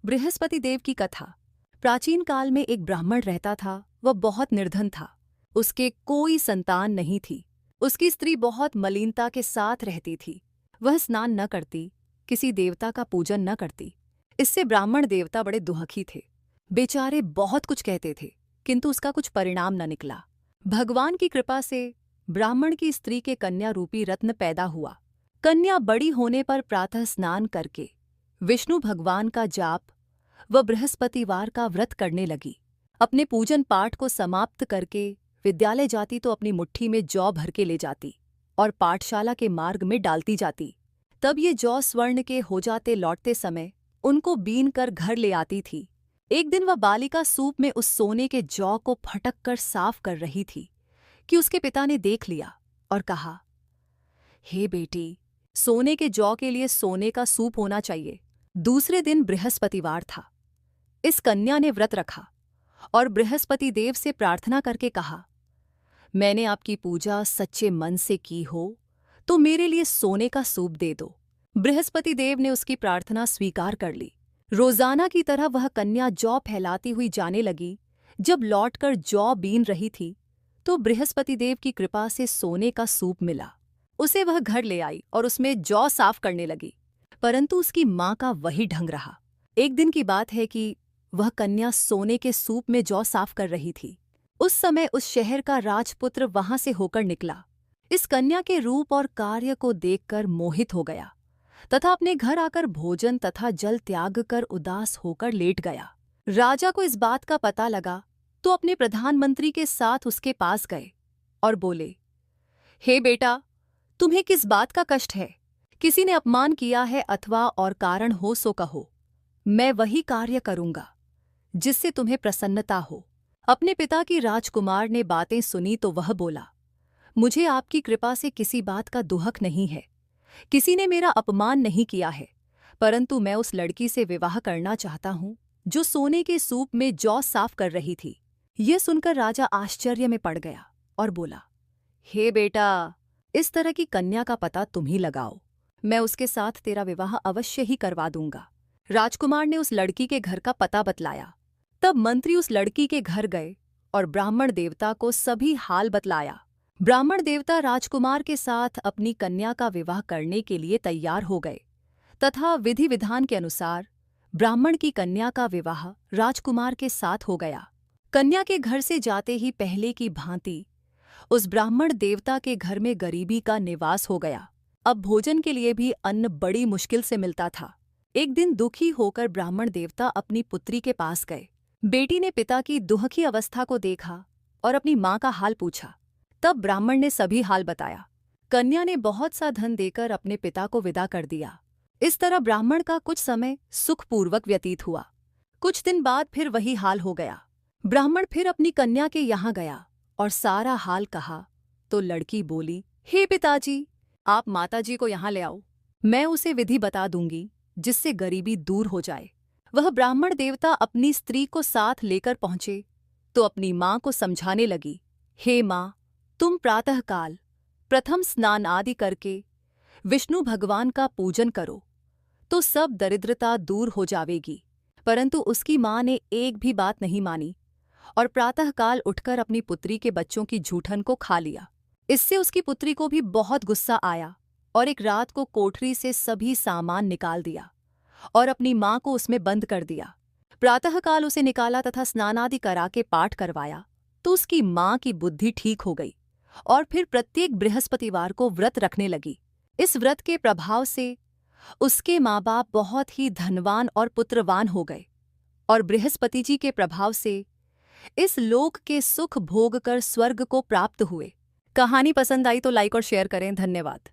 बृहस्पति देव की कथा। प्राचीन काल में एक ब्राह्मण रहता था। वह बहुत निर्धन था। उसके कोई संतान नहीं थी। उसकी स्त्री बहुत मलिनता के साथ रहती थी। वह स्नान न करती, किसी देवता का पूजन न करती। इससे ब्राह्मण देवता बड़े दुखी थे। बेचारे बहुत कुछ कहते थे, किंतु उसका कुछ परिणाम न निकला। भगवान की कृपा से ब्राह्मण की स्त्री के कन्या रूपी रत्न पैदा हुआ। कन्या बड़ी होने पर प्रातः स्नान करके विष्णु भगवान का जाप व बृहस्पतिवार का व्रत करने लगी। अपने पूजन पाठ को समाप्त करके विद्यालय जाती तो अपनी मुट्ठी में जौ भर के ले जाती और पाठशाला के मार्ग में डालती जाती। तब ये जौ स्वर्ण के हो जाते लौटते समय उनको बीन कर घर ले आती थी। एक दिन वह बालिका सूप में उस सोने के जौ को फटक कर साफ कर रही थी कि उसके पिता ने देख लिया और कहा, हे बेटी, सोने के जौ के लिए सोने का सूप होना चाहिए। दूसरे दिन बृहस्पतिवार था। इस कन्या ने व्रत रखा और बृहस्पति देव से प्रार्थना करके कहा, मैंने आपकी पूजा सच्चे मन से की हो तो मेरे लिए सोने का सूप दे दो। बृहस्पति देव ने उसकी प्रार्थना स्वीकार कर ली। रोजाना की तरह वह कन्या जौ फैलाती हुई जाने लगी। जब लौटकर जौ बीन रही थी तो बृहस्पति देव की कृपा से सोने का सूप मिला। उसे वह घर ले आई और उसमें जौ साफ करने लगी, परंतु उसकी माँ का वही ढंग रहा। एक दिन की बात है कि वह कन्या सोने के सूप में जौ साफ कर रही थी। उस समय उस शहर का राजपुत्र वहां से होकर निकला। इस कन्या के रूप और कार्य को देखकर मोहित हो गया तथा अपने घर आकर भोजन तथा जल त्याग कर उदास होकर लेट गया। राजा को इस बात का पता लगा तो अपने प्रधानमंत्री के साथ उसके पास गए और बोले, हे बेटा, तुम्हें किस बात का कष्ट है? किसी ने अपमान किया है अथवा और कारण हो सो कहो। मैं वही कार्य करूंगा जिससे तुम्हें प्रसन्नता हो। अपने पिता की राजकुमार ने बातें सुनी तो वह बोला, मुझे आपकी कृपा से किसी बात का दुहक नहीं है। किसी ने मेरा अपमान नहीं किया है, परंतु मैं उस लड़की से विवाह करना चाहता हूं जो सोने के सूप में जौ साफ कर रही थी। यह सुनकर राजा आश्चर्य में पड़ गया और बोला, हे बेटा, इस तरह की कन्या का पता तुम ही लगाओ। मैं उसके साथ तेरा विवाह अवश्य ही करवा दूंगा। राजकुमार ने उस लड़की के घर का पता बतलाया। तब मंत्री उस लड़की के घर गए और ब्राह्मण देवता को सभी हाल बतलाया। ब्राह्मण देवता राजकुमार के साथ अपनी कन्या का विवाह करने के लिए तैयार हो गए तथा विधि विधान के अनुसार ब्राह्मण की कन्या का विवाह राजकुमार के साथ हो गया। कन्या के घर से जाते ही पहले की भांति उस ब्राह्मण देवता के घर में गरीबी का निवास हो गया। अब भोजन के लिए भी अन्न बड़ी मुश्किल से मिलता था। एक दिन दुखी होकर ब्राह्मण देवता अपनी पुत्री के पास गए। बेटी ने पिता की दुखी अवस्था को देखा और अपनी माँ का हाल पूछा। तब ब्राह्मण ने सभी हाल बताया। कन्या ने बहुत सा धन देकर अपने पिता को विदा कर दिया। इस तरह ब्राह्मण का कुछ समय सुखपूर्वक व्यतीत हुआ। कुछ दिन बाद फिर वही हाल हो गया। ब्राह्मण फिर अपनी कन्या के यहाँ गया और सारा हाल कहा तो लड़की बोली, हे पिताजी, आप माताजी को यहाँ ले आओ। मैं उसे विधि बता दूंगी जिससे गरीबी दूर हो जाए। वह ब्राह्मण देवता अपनी स्त्री को साथ लेकर पहुंचे तो अपनी माँ को समझाने लगी, हे माँ, तुम प्रातःकाल प्रथम स्नान आदि करके विष्णु भगवान का पूजन करो तो सब दरिद्रता दूर हो जावेगी। परंतु उसकी माँ ने एक भी बात नहीं मानी और प्रातःकाल उठकर अपनी पुत्री के बच्चों की जूठन को खा लिया। इससे उसकी पुत्री को भी बहुत गुस्सा आया और एक रात को कोठरी से सभी सामान निकाल दिया और अपनी माँ को उसमें बंद कर दिया। प्रातःकाल उसे निकाला तथा स्नान आदि करा के पाठ करवाया तो उसकी माँ की बुद्धि ठीक हो गई और फिर प्रत्येक बृहस्पतिवार को व्रत रखने लगी। इस व्रत के प्रभाव से उसके माँ बाप बहुत ही धनवान और पुत्रवान हो गए और बृहस्पति जी के प्रभाव से इस लोक के सुख भोग कर स्वर्ग को प्राप्त हुए। कहानी पसंद आई तो लाइक और शेयर करें। धन्यवाद।